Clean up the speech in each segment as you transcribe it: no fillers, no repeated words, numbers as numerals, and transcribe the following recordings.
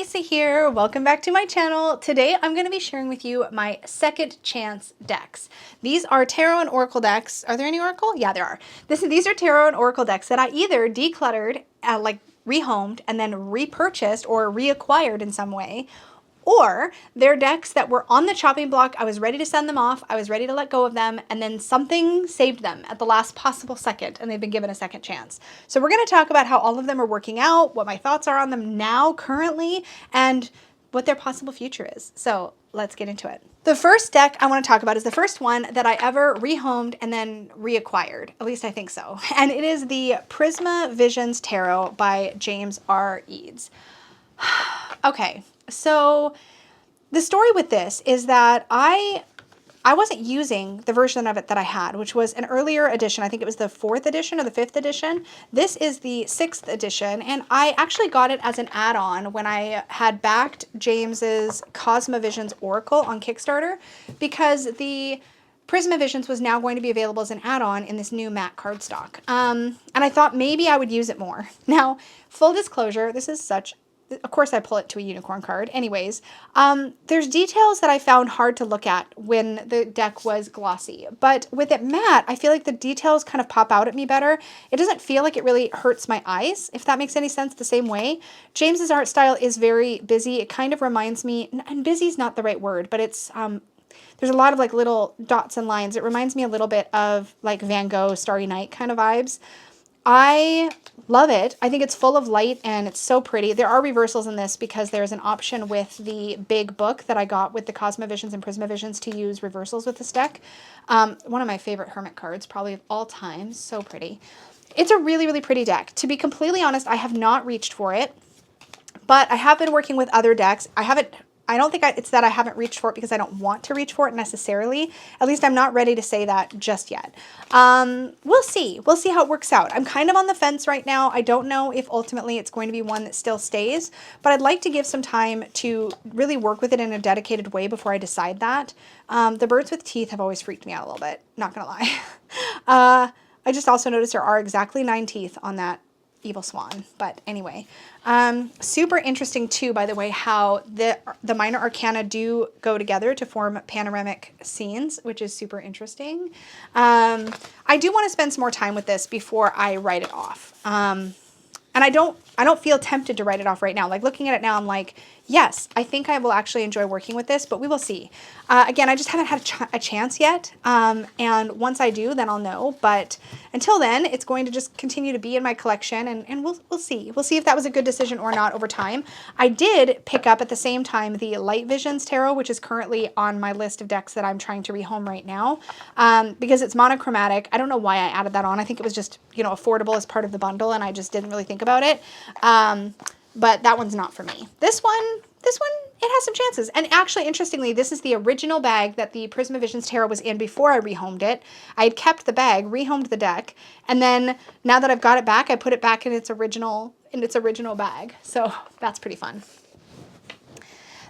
Lisa here. Welcome back to my channel. Today I'm going to be sharing with you my second chance decks. These are tarot and oracle decks. Are there any oracle? Yeah, there are. These are tarot and oracle decks that I either decluttered, like rehomed, and then repurchased or reacquired in some way, or they're decks that were on the chopping block. I was ready to send them off. I was ready to let go of them, and then something saved them at the last possible second, and they've been given a second chance. So we're going to talk about how all of them are working out, what my thoughts are on them now, currently, and what their possible future is. So let's get into it. The first deck I want to talk about is the first one that I ever rehomed and then reacquired. At least I think so. And it is the Prisma Visions Tarot by James R. Eads. Okay. So the story with this is that I wasn't using the version of it that I had, which was an earlier edition. I think it was the 4th edition or the 5th edition. This is the 6th edition, and I actually got it as an add-on when I had backed James's Cosmovisions Oracle on Kickstarter, because the Prisma Visions was now going to be available as an add-on in this new matte cardstock. And I thought maybe I would use it more. Now, full disclosure, this is such... Of course, I pull it to a unicorn card. Anyways, there's details that I found hard to look at when the deck was glossy. But with it matte, I feel like the details kind of pop out at me better. It doesn't feel like it really hurts my eyes, if that makes any sense, the same way. James's art style is very busy. It kind of reminds me, and busy is not the right word, but it's... there's a lot of like little dots and lines. It reminds me a little bit of like Van Gogh, Starry Night kind of vibes. I love it. I think it's full of light and it's so pretty. There are reversals in this because there's an option with the big book that I got with the Cosmovisions and Prismavisions to use reversals with this deck. One of my favorite hermit cards, probably of all time. So pretty. It's a really, really pretty deck. To be completely honest, I have not reached for it, but I have been working with other decks. I don't think it's that I haven't reached for it because I don't want to reach for it necessarily. At least I'm not ready to say that just yet. We'll see. We'll see how it works out. I'm kind of on the fence right now. I don't know if ultimately it's going to be one that still stays, but I'd like to give some time to really work with it in a dedicated way before I decide that. The birds with teeth have always freaked me out a little bit, not gonna lie. I just also noticed there are exactly 9 teeth on that evil swan. But anyway, super interesting too, by the way, how the minor arcana do go together to form panoramic scenes, which is super interesting. I do want to spend some more time with this before I write it off. And I don't feel tempted to write it off right now. Like looking at it now, I'm like, yes, I think I will actually enjoy working with this, but we will see. Again, I just haven't had a chance yet. And once I do, then I'll know. But until then, it's going to just continue to be in my collection, and we'll see. We'll see if that was a good decision or not over time. I did pick up at the same time the Light Visions Tarot, which is currently on my list of decks that I'm trying to rehome right now, because it's monochromatic. I don't know why I added that on. I think it was just, you know, affordable as part of the bundle, and I just didn't really think about it. But that one's not for me. This one, it has some chances. And actually, interestingly, this is the original bag that the Prisma Visions Tarot was in before I rehomed it. I had kept the bag, rehomed the deck, and then now that I've got it back, I put it back in its original bag. So that's pretty fun.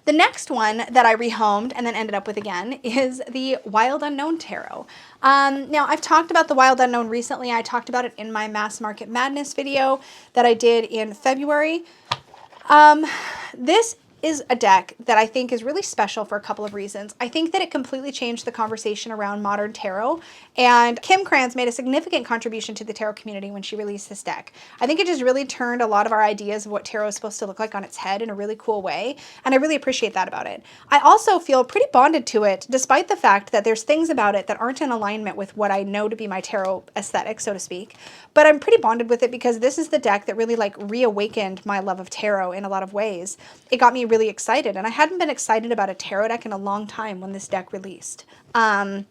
The next one that I rehomed and then ended up with again is the Wild Unknown Tarot. Now, I've talked about the Wild Unknown recently. I talked about it in my Mass Market Madness video that I did in February. This is a deck that I think is really special for a couple of reasons. I think that it completely changed the conversation around modern tarot, and Kim Krans made a significant contribution to the tarot community when she released this deck. I think it just really turned a lot of our ideas of what tarot is supposed to look like on its head in a really cool way, and I really appreciate that about it. I also feel pretty bonded to it, despite the fact that there's things about it that aren't in alignment with what I know to be my tarot aesthetic, so to speak, but I'm pretty bonded with it because this is the deck that really like reawakened my love of tarot in a lot of ways. It got me really excited, and I hadn't been excited about a tarot deck in a long time when this deck released. And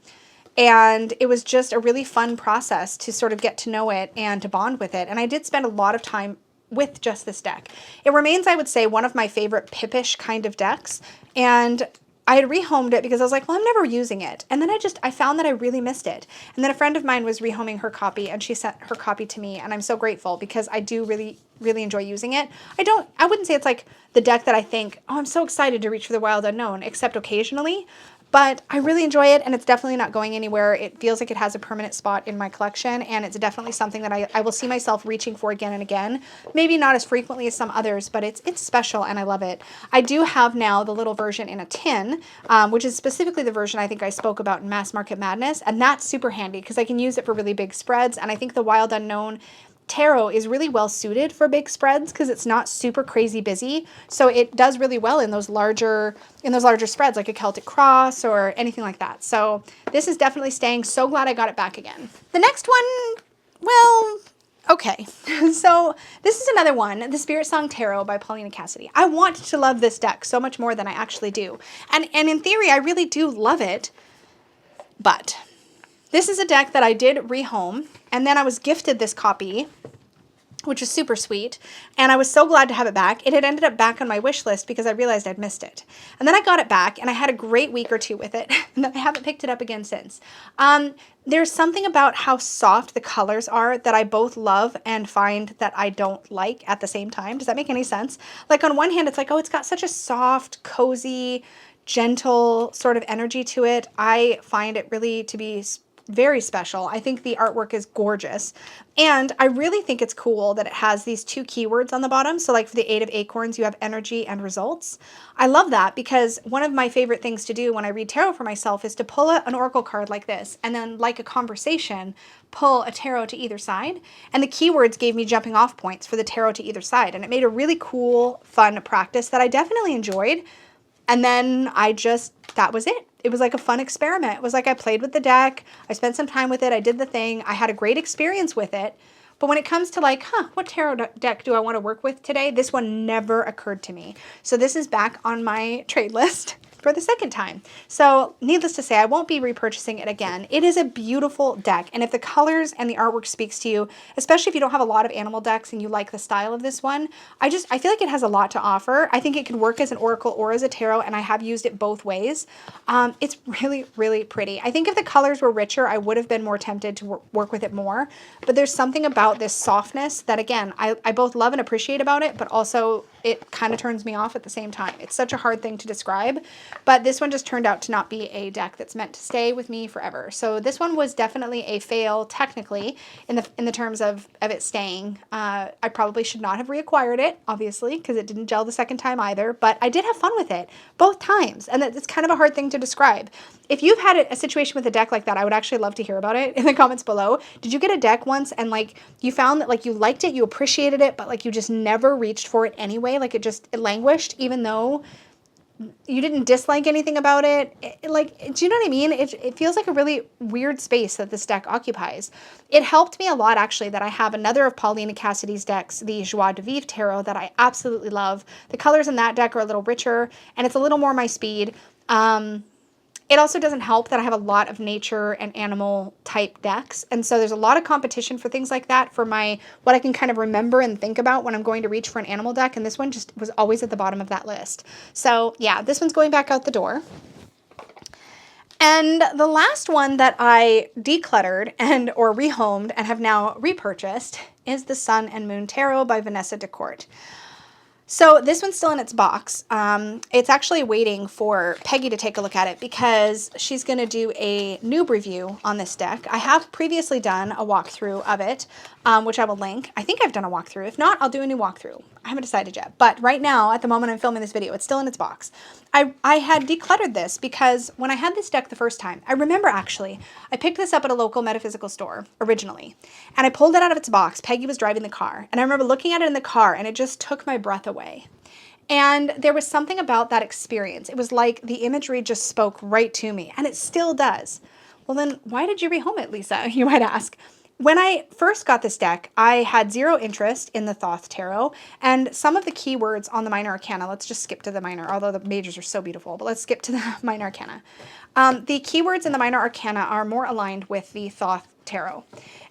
it was just a really fun process to sort of get to know it and to bond with it. And I did spend a lot of time with just this deck. It remains, I would say, one of my favorite Pippish kind of decks. And I had rehomed it because I was like, well, I'm never using it. And then I found that I really missed it. And then a friend of mine was rehoming her copy, and she sent her copy to me, and I'm so grateful because I do really, really enjoy using it. I wouldn't say it's like the deck that I think, oh, I'm so excited to reach for the Wild Unknown, except occasionally. but I really enjoy it, and it's definitely not going anywhere. It feels like it has a permanent spot in my collection, and it's definitely something that I will see myself reaching for again and again. Maybe not as frequently as some others, but it's special, and I love it. I do have now the little version in a tin, which is specifically the version I think I spoke about in Mass Market Madness, and that's super handy because I can use it for really big spreads, and I think the Wild Unknown tarot is really well suited for big spreads because it's not super crazy busy. So it does really well in those larger spreads like a Celtic Cross or anything like that. So this is definitely staying. So glad I got it back again. The next one, well, okay. So this is another one, the Spirit Song Tarot by Paulina Cassidy. I want to love this deck so much more than I actually do. And in theory, I really do love it, but this is a deck that I did rehome, and then I was gifted this copy, which is super sweet, and I was so glad to have it back. It had ended up back on my wish list because I realized I'd missed it. And then I got it back, and I had a great week or two with it, and I haven't picked it up again since. There's something about how soft the colors are that I both love and find that I don't like at the same time. Does that make any sense? Like on one hand, it's like, oh, it's got such a soft, cozy, gentle sort of energy to it. I find it really to be very special. I think the artwork is gorgeous. And I really think it's cool that it has these two keywords on the bottom. So like for the 8 of Acorns, you have energy and results. I love that because one of my favorite things to do when I read tarot for myself is to pull an oracle card like this and then like a conversation, pull a tarot to either side. And the keywords gave me jumping off points for the tarot to either side. And it made a really cool, fun practice that I definitely enjoyed. And then that was it. It was like a fun experiment. It was like I played with the deck. I spent some time with it. I did the thing. I had a great experience with it. But when it comes to like, what tarot deck do I want to work with today? This one never occurred to me. So this is back on my trade list for the second time. So needless to say, I won't be repurchasing it again. It is a beautiful deck. And if the colors and the artwork speaks to you, especially if you don't have a lot of animal decks and you like the style of this one, I feel like it has a lot to offer. I think it could work as an oracle or as a tarot, and I have used it both ways. It's really, really pretty. I think if the colors were richer, I would have been more tempted to work with it more. But there's something about this softness that, again, I both love and appreciate about it, but also it kind of turns me off at the same time. It's such a hard thing to describe, but this one just turned out to not be a deck that's meant to stay with me forever. So this one was definitely a fail technically in the terms of it staying. I probably should not have reacquired it, obviously, because it didn't gel the second time either, but I did have fun with it both times, and it's kind of a hard thing to describe. If you've had a situation with a deck like that, I would actually love to hear about it in the comments below. Did you get a deck once and like you found that like you liked it, you appreciated it, but like you just never reached for it anyway? Like it languished even though you didn't dislike anything about it? Like, do you know what I mean? It feels like a really weird space that this deck occupies. It helped me a lot actually that I have another of Paulina Cassidy's decks, the Joie de Vivre Tarot, that I absolutely love. The colors in that deck are a little richer and it's a little more my speed. It also doesn't help that I have a lot of nature and animal type decks. And so there's a lot of competition for things like that for what I can kind of remember and think about when I'm going to reach for an animal deck. And this one just was always at the bottom of that list. So yeah, this one's going back out the door. And the last one that I decluttered or rehomed and have now repurchased is the Sun and Moon Tarot by Vanessa DeCourt. So this one's still in its box. It's actually waiting for Peggy to take a look at it because she's going to do a noob review on this deck. I have previously done a walkthrough of it, which I will link. I think I've done a walkthrough. If not, I'll do a new walkthrough. I haven't decided yet. But right now, at the moment I'm filming this video, it's still in its box. I had decluttered this because when I had this deck the first time, I remember actually, I picked this up at a local metaphysical store originally, and I pulled it out of its box. Peggy was driving the car, and I remember looking at it in the car, and it just took my breath away. And there was something about that experience. It was like the imagery just spoke right to me, and it still does. Well, then why did you rehome it, Lisa? You might ask. When I first got this deck, I had zero interest in the Thoth Tarot, and some of the keywords on the Minor Arcana, let's just skip to the Minor, although the majors are so beautiful, but let's skip to the Minor Arcana. The keywords in the Minor Arcana are more aligned with the Thoth Tarot.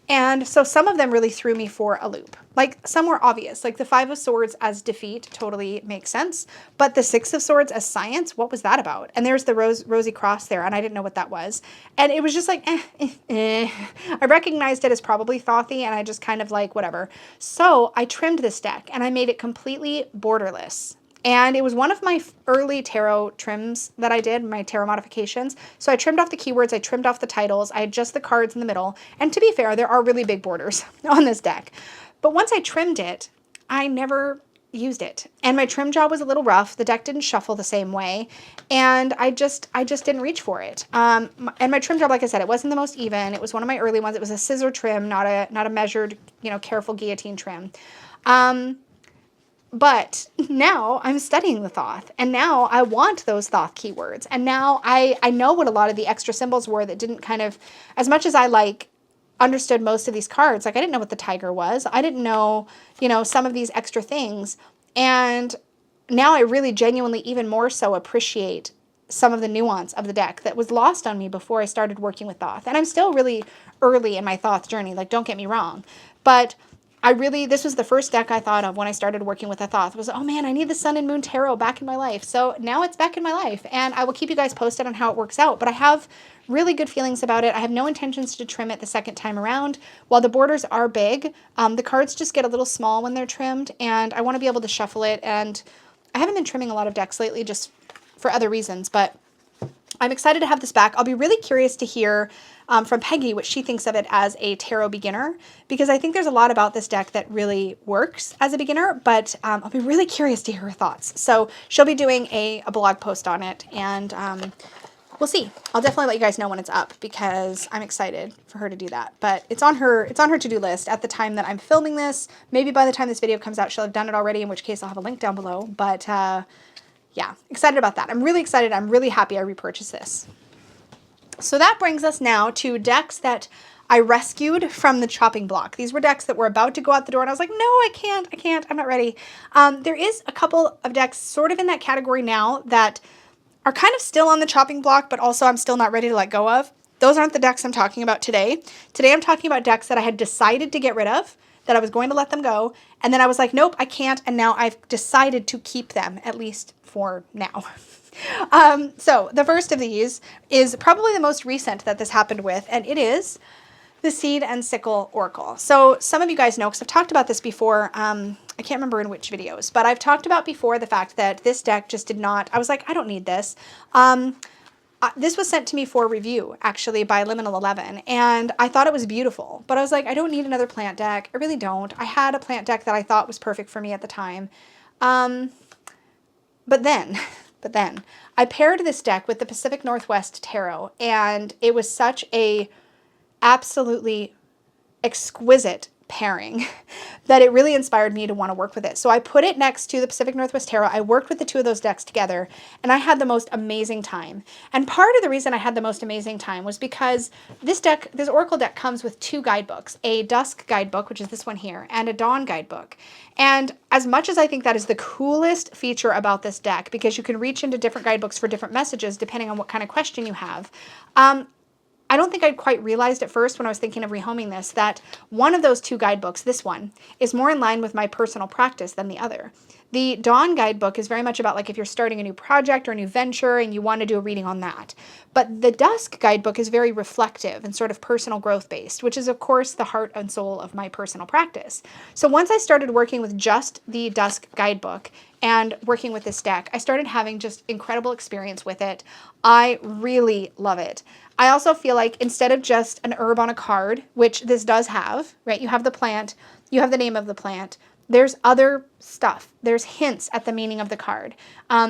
And so some of them really threw me for a loop. Like some were obvious, like the Five of Swords as defeat totally makes sense. But the Six of Swords as science, what was that about? And there's the rosy cross there, and I didn't know what that was. And it was just like, I recognized it as probably Thothy, and I just kind of like, whatever. So I trimmed this deck, and I made it completely borderless. And it was one of my early tarot trims that I did, my tarot modifications. So I trimmed off the keywords, I trimmed off the titles, I had just the cards in the middle. And to be fair, there are really big borders on this deck. But once I trimmed it, I never used it. And my trim job was a little rough. The deck didn't shuffle the same way. And I just didn't reach for it. And my trim job, like I said, it wasn't the most even. It was one of my early ones. It was a scissor trim, not a measured, careful guillotine trim. But now I'm studying the Thoth, and now I want those Thoth keywords. And now I know what a lot of the extra symbols were that didn't kind of, as much as I understood most of these cards, like I didn't know what the tiger was. I didn't know, some of these extra things. And now I really genuinely even more so appreciate some of the nuance of the deck that was lost on me before I started working with Thoth. And I'm still really early in my Thoth journey, like don't get me wrong. But this was the first deck I thought of when I started working with a Thoth was, oh man, I need the Sun and Moon Tarot back in my life. So now it's back in my life, and I will keep you guys posted on how it works out. But I have really good feelings about it. I have no intentions to trim it the second time around. While the borders are big, the cards just get a little small when they're trimmed, and I want to be able to shuffle it. And I haven't been trimming a lot of decks lately just for other reasons, but I'm excited to have this back. I'll be really curious to hear from Peggy what she thinks of it as a tarot beginner, because I think there's a lot about this deck that really works as a beginner, but I'll be really curious to hear her thoughts. So she'll be doing a blog post on it, and we'll see. I'll definitely let you guys know when it's up, because I'm excited for her to do that. But it's on her to-do list at the time that I'm filming this. Maybe by the time this video comes out, she'll have done it already, in which case I'll have a link down below. But yeah, excited about that. I'm really excited. I'm really happy I repurchased this. So that brings us now to decks that I rescued from the chopping block. These were decks that were about to go out the door, and I was like, no, I can't, I'm not ready. There is a couple of decks sort of in that category now that are kind of still on the chopping block, but also I'm still not ready to let go of. Those aren't the decks I'm talking about today. Today I'm talking about decks that I had decided to get rid of, that I was going to let them go, and then I was like, nope, I can't, and now I've decided to keep them, at least for now. So the first of these is probably the most recent that this happened with, and it is the Seed and Sickle Oracle. So some of you guys know, because I've talked about this before, I can't remember in which videos, but I've talked about before the fact that this deck just did not, I was like, I don't need this. This was sent to me for review, actually, by Liminal 11, and I thought it was beautiful, but I was like, I don't need another plant deck. I really don't. I had a plant deck that I thought was perfect for me at the time. But then I paired this deck with the Pacific Northwest Tarot, and it was such a absolutely exquisite pairing that it really inspired me to want to work with it. So I put it next to the Pacific Northwest Tarot. I worked with the two of those decks together, and I had the most amazing time. And part of the reason I had the most amazing time was because this Oracle deck comes with two guidebooks, a Dusk guidebook, which is this one here, and a Dawn guidebook. And as much as I think that is the coolest feature about this deck, because you can reach into different guidebooks for different messages depending on what kind of question you have, I don't think I'd quite realized at first when I was thinking of rehoming this that one of those two guidebooks, this one, is more in line with my personal practice than the other. The Dawn guidebook is very much about like if you're starting a new project or a new venture and you want to do a reading on that. But the Dusk guidebook is very reflective and sort of personal growth based, which is of course the heart and soul of my personal practice. So once I started working with just the Dusk guidebook and working with this deck, I started having just incredible experience with it. I really love it. I also feel like instead of just an herb on a card, which this does have, right? You have the plant, you have the name of the plant, there's other stuff. There's hints at the meaning of the card.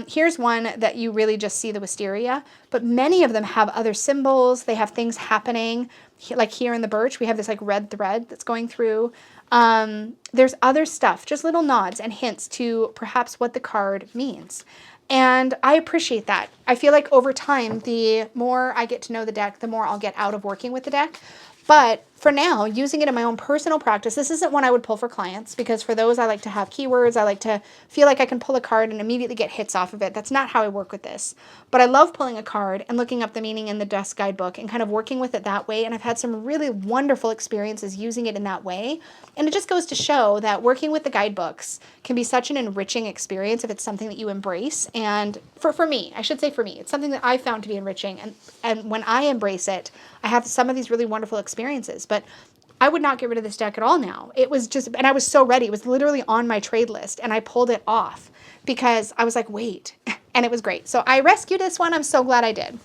Here's one that you really just see the wisteria, but many of them have other symbols. They have things happening, like here in the birch, we have this like red thread that's going through. There's other stuff, just little nods and hints to perhaps what the card means. And I appreciate that. I feel like over time, the more I get to know the deck, the more I'll get out of working with the deck. But for now, using it in my own personal practice, this isn't one I would pull for clients, because for those, I like to have keywords. I like to feel like I can pull a card and immediately get hits off of it. That's not how I work with this. But I love pulling a card and looking up the meaning in the Dusk guidebook and kind of working with it that way. And I've had some really wonderful experiences using it in that way. And it just goes to show that working with the guidebooks can be such an enriching experience if it's something that you embrace. And for me, I should say for me, it's something that I found to be enriching. And when I embrace it, I have some of these really wonderful experiences. But I would not get rid of this deck at all now. It was just, and I was so ready. It was literally on my trade list, and I pulled it off because I was like, wait, and it was great. So I rescued this one. I'm so glad I did.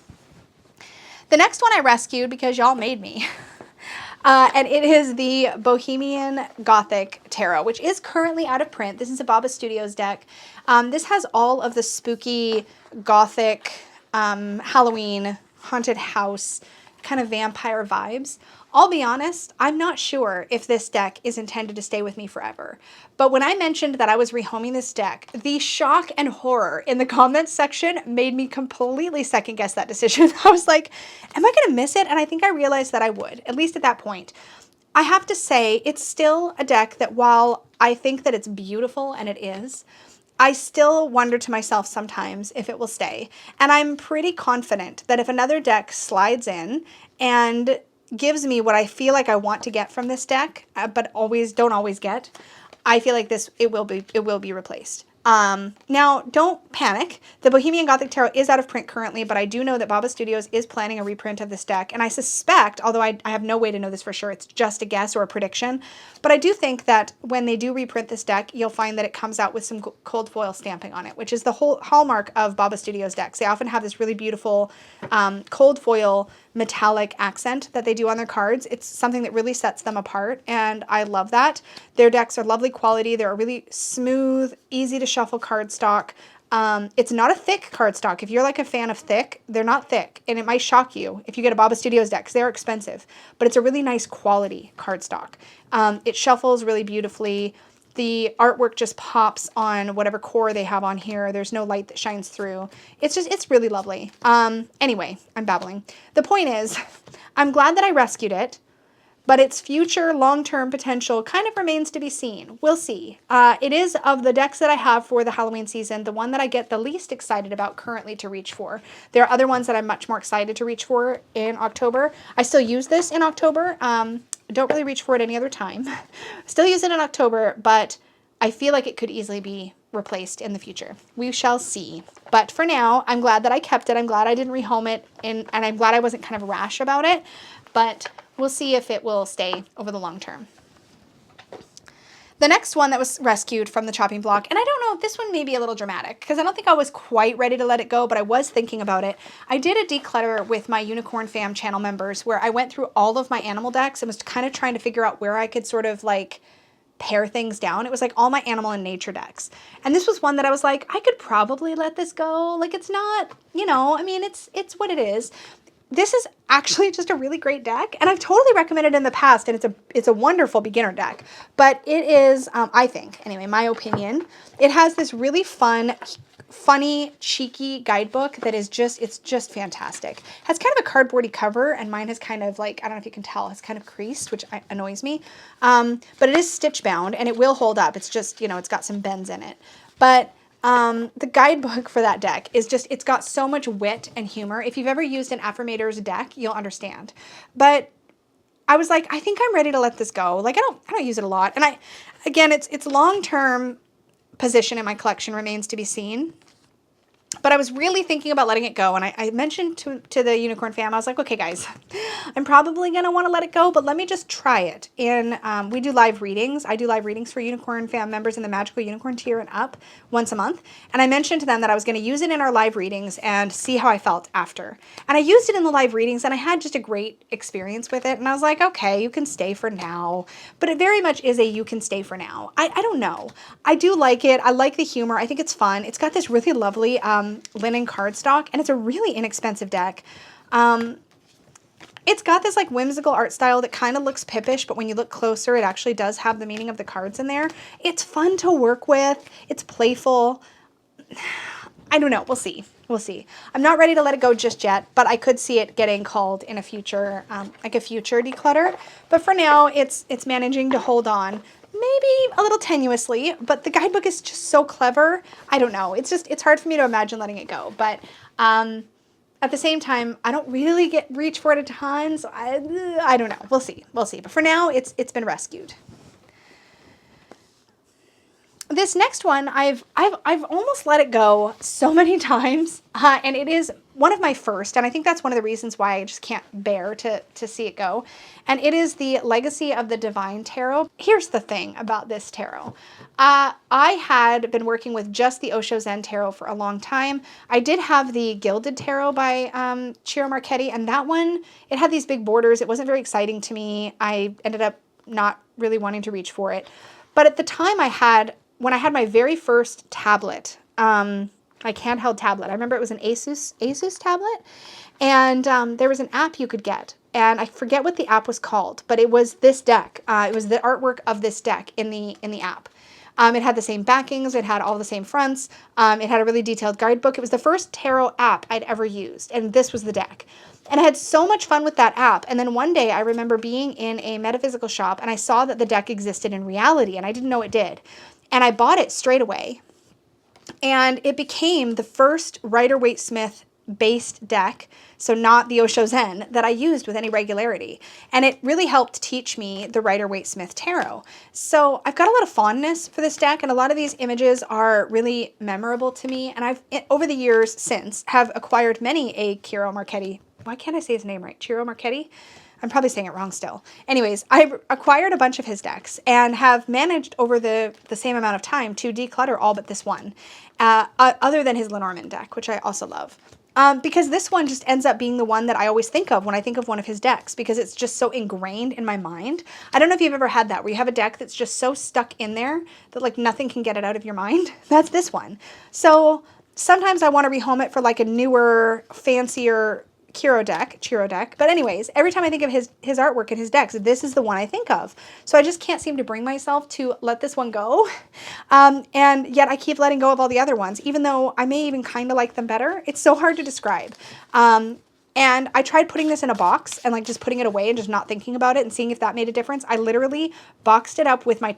The next one I rescued because y'all made me. And it is the Bohemian Gothic Tarot, which is currently out of print. This is a Papez Studios deck. This has all of the spooky Gothic, Halloween, haunted house, kind of vampire vibes. I'll be honest, I'm not sure if this deck is intended to stay with me forever. But when I mentioned that I was rehoming this deck, the shock and horror in the comments section made me completely second guess that decision. I was like, am I going to miss it? And I think I realized that I would, at least at that point. I have to say, it's still a deck that while I think that it's beautiful, and it is, I still wonder to myself sometimes if it will stay. And I'm pretty confident that if another deck slides in and gives me what I feel like I want to get from this deck, but don't always get, I feel like it will be replaced. Now, don't panic. The Bohemian Gothic Tarot is out of print currently, but I do know that Papez Studios is planning a reprint of this deck, and I suspect, although I have no way to know this for sure, it's just a guess or a prediction, but I do think that when they do reprint this deck, you'll find that it comes out with some cold foil stamping on it, which is the whole hallmark of Papez Studios decks. They often have this really beautiful cold foil metallic accent that they do on their cards. It's something that really sets them apart, and I love that. Their decks are lovely quality. They're a really smooth, easy to shuffle cardstock. It's not a thick cardstock. If you're like a fan of thick, they're not thick, and it might shock you if you get a Papez Studios deck because they're expensive, but it's a really nice quality cardstock. It shuffles really beautifully. The artwork just pops on whatever core they have on here. There's no light that shines through. It's really lovely. Anyway, I'm babbling. The point is, I'm glad that I rescued it, but its future long-term potential kind of remains to be seen. We'll see. It is, of the decks that I have for the Halloween season, the one that I get the least excited about currently to reach for. There are other ones that I'm much more excited to reach for in October. I still use this in October. Don't really reach for it any other time. Still use it in October, but I feel like it could easily be replaced in the future. We shall see. But for now, I'm glad that I kept it. I'm glad I didn't rehome it, and I'm glad I wasn't kind of rash about it. But we'll see if it will stay over the long term. The next one that was rescued from the chopping block, and I don't know, this one may be a little dramatic because I don't think I was quite ready to let it go, but I was thinking about it. I did a declutter with my Unicorn Fam channel members where I went through all of my animal decks and was kind of trying to figure out where I could sort of like pare things down. It was like all my animal and nature decks. And this was one that I was like, I could probably let this go. Like, it's not, you know, I mean, it's what it is. This is actually just a really great deck, and I've totally recommended it in the past, and it's a wonderful beginner deck. But it is, I think, anyway, my opinion, it has this really fun, funny, cheeky guidebook that is it's just fantastic. It has kind of a cardboardy cover, and mine has kind of like, I don't know if you can tell, it's kind of creased, which annoys me. But it is stitch bound, and it will hold up. It's just, you know, it's got some bends in it. But the guidebook for that deck is just, it's got so much wit and humor. If you've ever used an Affirmator's deck, you'll understand. But I was like, I think I'm ready to let this go. Like, I don't use it a lot. And again, its long-term position in my collection remains to be seen. But I was really thinking about letting it go, and I mentioned to the Unicorn Fam, I was like, okay, guys, I'm probably going to want to let it go, but let me just try it. And we do live readings. I do live readings for Unicorn Fam members in the Magical Unicorn tier and up once a month. And I mentioned to them that I was going to use it in our live readings and see how I felt after. And I used it in the live readings, and I had just a great experience with it. And I was like, okay, you can stay for now. But it very much is a you can stay for now. I don't know. I do like it. I like the humor. I think it's fun. It's got this really lovely linen cardstock, and it's a really inexpensive deck. It's got this like whimsical art style that kind of looks pippish, but when you look closer, it actually does have the meaning of the cards in there. It's fun to work with. It's playful. I don't know. We'll see. We'll see. I'm not ready to let it go just yet, but I could see it getting called in a future, like a future declutter. But for now, it's managing to hold on. Maybe a little tenuously, but the guidebook is just so clever. I don't know. It's hard for me to imagine letting it go. But at the same time, I don't really reach for it a ton, so I don't know. We'll see. We'll see. But for now, it's been rescued. this next one, I've almost let it go so many times, and it is one of my first, and I think that's one of the reasons why I just can't bear to see it go. And it is the Legacy of the Divine Tarot. Here's the thing about this tarot. I had been working with just the Osho Zen Tarot for a long time. I did have the Gilded Tarot by Ciro Marchetti, and that one, it had these big borders. It wasn't very exciting to me. I ended up not really wanting to reach for it. But at the time when I had my very first tablet, like handheld tablet, I remember it was an Asus tablet, and there was an app you could get, and I forget what the app was called, but it was this deck. It was the artwork of this deck in the app. It had the same backings, it had all the same fronts, it had a really detailed guidebook. It was the first tarot app I'd ever used, and this was the deck. And I had so much fun with that app. And then one day I remember being in a metaphysical shop and I saw that the deck existed in reality, and I didn't know it did. And I bought it straight away. And it became the first Rider-Waite-Smith based deck, so not the Osho Zen, that I used with any regularity. And it really helped teach me the Rider-Waite-Smith tarot. So I've got a lot of fondness for this deck, and a lot of these images are really memorable to me. And I've, over the years since, have acquired many a Ciro Marchetti. Why can't I say his name right? Ciro Marchetti? I'm probably saying it wrong still. Anyways, I acquired a bunch of his decks and have managed over the same amount of time to declutter all but this one, other than his Lenormand deck, which I also love. Because this one just ends up being the one that I always think of when I think of one of his decks, because it's just so ingrained in my mind. I don't know if you've ever had that, where you have a deck that's just so stuck in there that like nothing can get it out of your mind. That's this one. So sometimes I want to rehome it for like a newer, fancier Ciro deck. But anyways, every time I think of his artwork and his decks, this is the one I think of. So I just can't seem to bring myself to let this one go. And yet I keep letting go of all the other ones, even though I may even kind of like them better. It's so hard to describe. And I tried putting this in a box and like just putting it away and just not thinking about it and seeing if that made a difference. I literally boxed it up with my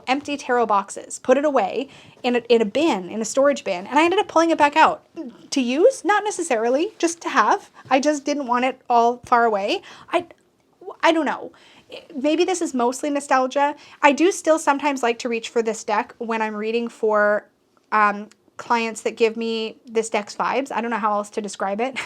empty tarot boxes, put it away in a bin, in a storage bin, and I ended up pulling it back out to use, not necessarily, just to have. I just didn't want it all far away. I don't know. Maybe this is mostly nostalgia. I do still sometimes like to reach for this deck when I'm reading for clients that give me this deck's vibes. I don't know how else to describe it,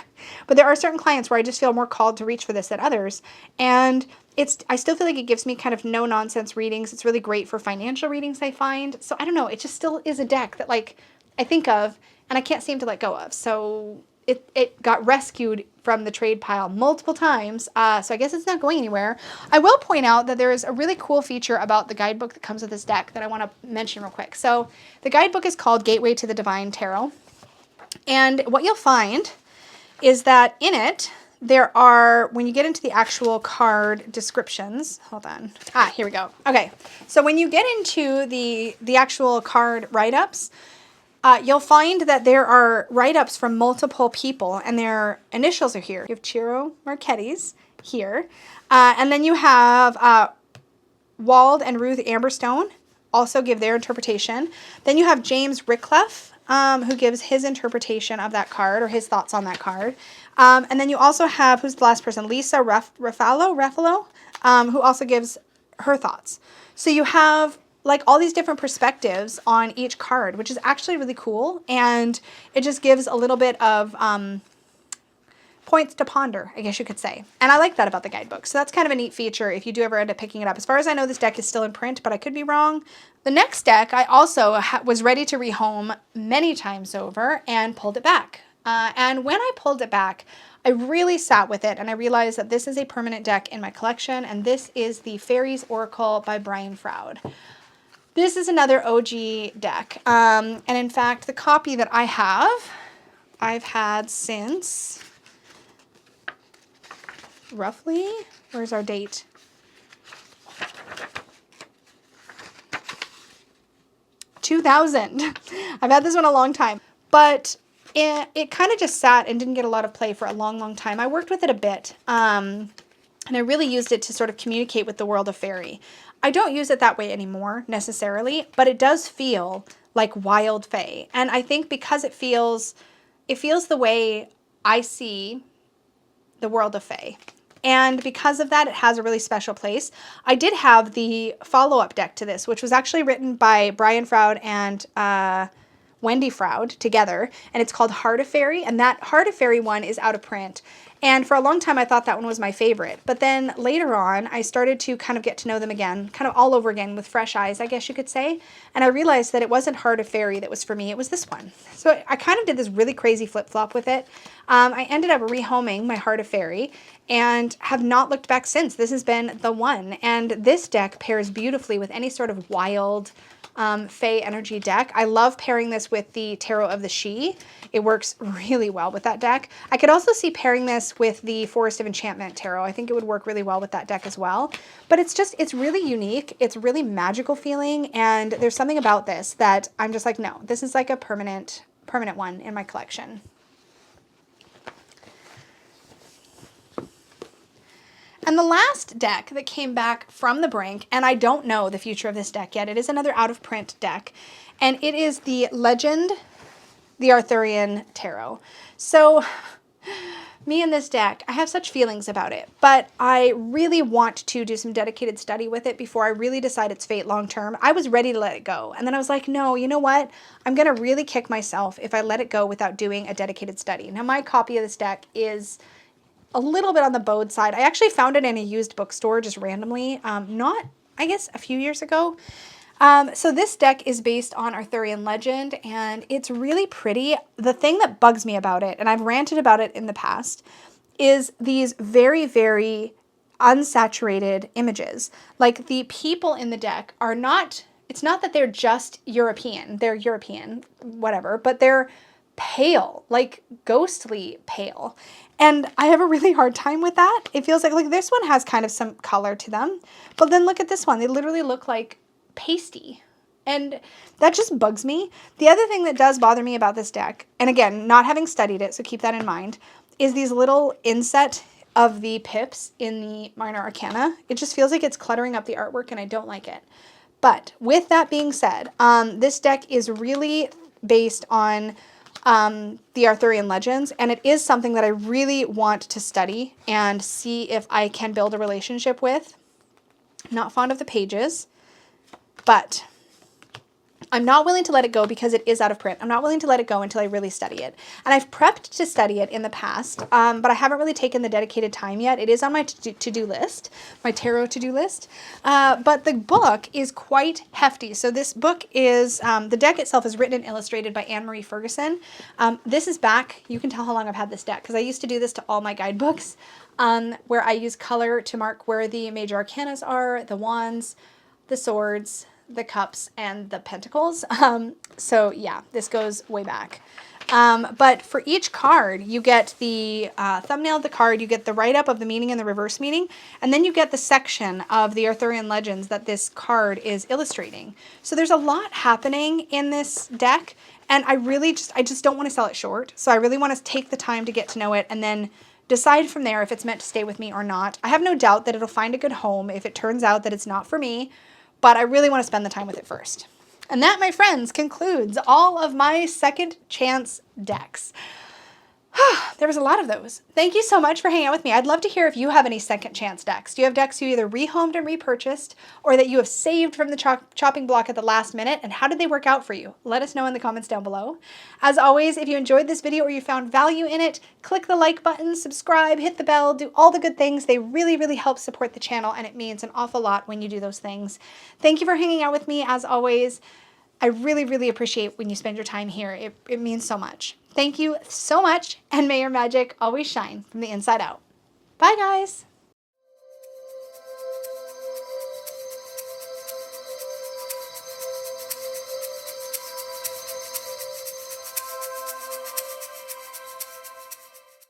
but there are certain clients where I just feel more called to reach for this than others. And I still feel like it gives me kind of no nonsense readings. It's really great for financial readings, I find. So I don't know. It just still is a deck that like I think of and I can't seem to let go of. So it got rescued from the trade pile multiple times, so I guess it's not going anywhere. I will point out that there is a really cool feature about the guidebook that comes with this deck that I want to mention real quick. So the guidebook is called Gateway to the Divine Tarot, and what you'll find is that in it, there are, when you get into the actual card descriptions, hold on. Here we go. Okay, so when you get into the actual card write-ups, you'll find that there are write-ups from multiple people, and their initials are here. You have Ciro Marchetti's here, and then you have Wald and Ruth Amberstone also give their interpretation. Then you have James Rickleff, who gives his interpretation of that card, or his thoughts on that card. And then you also have, who's the last person? Lisa Ruffalo, who also gives her thoughts. So you have like all these different perspectives on each card, which is actually really cool. And it just gives a little bit of points to ponder, I guess you could say. And I like that about the guidebook. So that's kind of a neat feature if you do ever end up picking it up. As far as I know, this deck is still in print, but I could be wrong. The next deck, I also was ready to rehome many times over and pulled it back. And when I pulled it back, I really sat with it and I realized that this is a permanent deck in my collection, and this is the Fairies Oracle by Brian Froud. This is another OG deck, and in fact, the copy that I have, I've had since, roughly, where's our date? ...2000. I've had this one a long time, but it kind of just sat and didn't get a lot of play for a long, long time. I worked with it a bit, and I really used it to sort of communicate with the world of fairy. I don't use it that way anymore, necessarily, but it does feel like wild fae. And I think because it feels the way I see the world of fae. And because of that, it has a really special place. I did have the follow-up deck to this, which was actually written by Brian Froud and Wendy Froud together, and it's called Heart of Fairy, and that Heart of Fairy one is out of print. And for a long time, I thought that one was my favorite. But then later on, I started to kind of get to know them again, kind of all over again with fresh eyes, I guess you could say. And I realized that it wasn't Heart of Fairy that was for me, it was this one. So I kind of did this really crazy flip-flop with it. I ended up rehoming my Heart of Fairy and have not looked back since. This has been the one. And this deck pairs beautifully with any sort of wild Fae energy deck. I love pairing this with the Tarot of the She. It works really well with that deck. I could also see pairing this with the Forest of Enchantment Tarot. I think it would work really well with that deck as well. But it's really unique. It's really magical feeling, and there's something about this that I'm just like, no, this is like a permanent one in my collection. And the last deck that came back from the Brink, and I don't know the future of this deck yet, it is another out-of-print deck, and it is the Legend, the Arthurian Tarot. So, me and this deck, I have such feelings about it, but I really want to do some dedicated study with it before I really decide its fate long-term. I was ready to let it go, and then I was like, no, you know what? I'm going to really kick myself if I let it go without doing a dedicated study. Now, my copy of this deck is a little bit on the bowed side. I actually found it in a used bookstore just randomly, not, I guess, a few years ago. So this deck is based on Arthurian legend, and it's really pretty. The thing that bugs me about it, and I've ranted about it in the past, is these very, very unsaturated images. Like, the people in the deck are not, it's not that they're just European, they're European, whatever, but they're pale, like ghostly pale. And I have a really hard time with that. It feels like this one has kind of some color to them, but then look at this one. They literally look like pasty, and that just bugs me. The other thing that does bother me about this deck, and again, not having studied it, so keep that in mind, is these little inset of the pips in the Minor Arcana. It just feels like it's cluttering up the artwork, and I don't like it. But with that being said, this deck is really based on the Arthurian legends, and it is something that I really want to study and see if I can build a relationship with. I'm not fond of the pages, but I'm not willing to let it go because it is out of print. I'm not willing to let it go until I really study it. And I've prepped to study it in the past, but I haven't really taken the dedicated time yet. It is on my to-do list, my tarot to-do list. But the book is quite hefty. So this book is, the deck itself is written and illustrated by Anne-Marie Ferguson. This is back, you can tell how long I've had this deck, because I used to do this to all my guidebooks, where I use color to mark where the major arcanas are, the wands, the swords, the cups, and the pentacles. So yeah, this goes way back. But for each card, you get the thumbnail of the card, you get the write-up of the meaning and the reverse meaning, and then you get the section of the Arthurian legends that this card is illustrating. So there's a lot happening in this deck, and I just don't want to sell it short. So I really want to take the time to get to know it and then decide from there if it's meant to stay with me or not. I have no doubt that it'll find a good home if it turns out that it's not for me, but I really want to spend the time with it first. And that, my friends, concludes all of my second chance decks. There was a lot of those. Thank you so much for hanging out with me. I'd love to hear if you have any second chance decks. Do you have decks you either rehomed and repurchased, or that you have saved from the chopping block at the last minute, and how did they work out for you? Let us know in the comments down below. As always, if you enjoyed this video or you found value in it, click the like button, subscribe, hit the bell, do all the good things. They really, really help support the channel, and it means an awful lot when you do those things. Thank you for hanging out with me, as always. I really, really appreciate when you spend your time here. It means so much. Thank you so much, and may your magic always shine from the inside out. Bye, guys.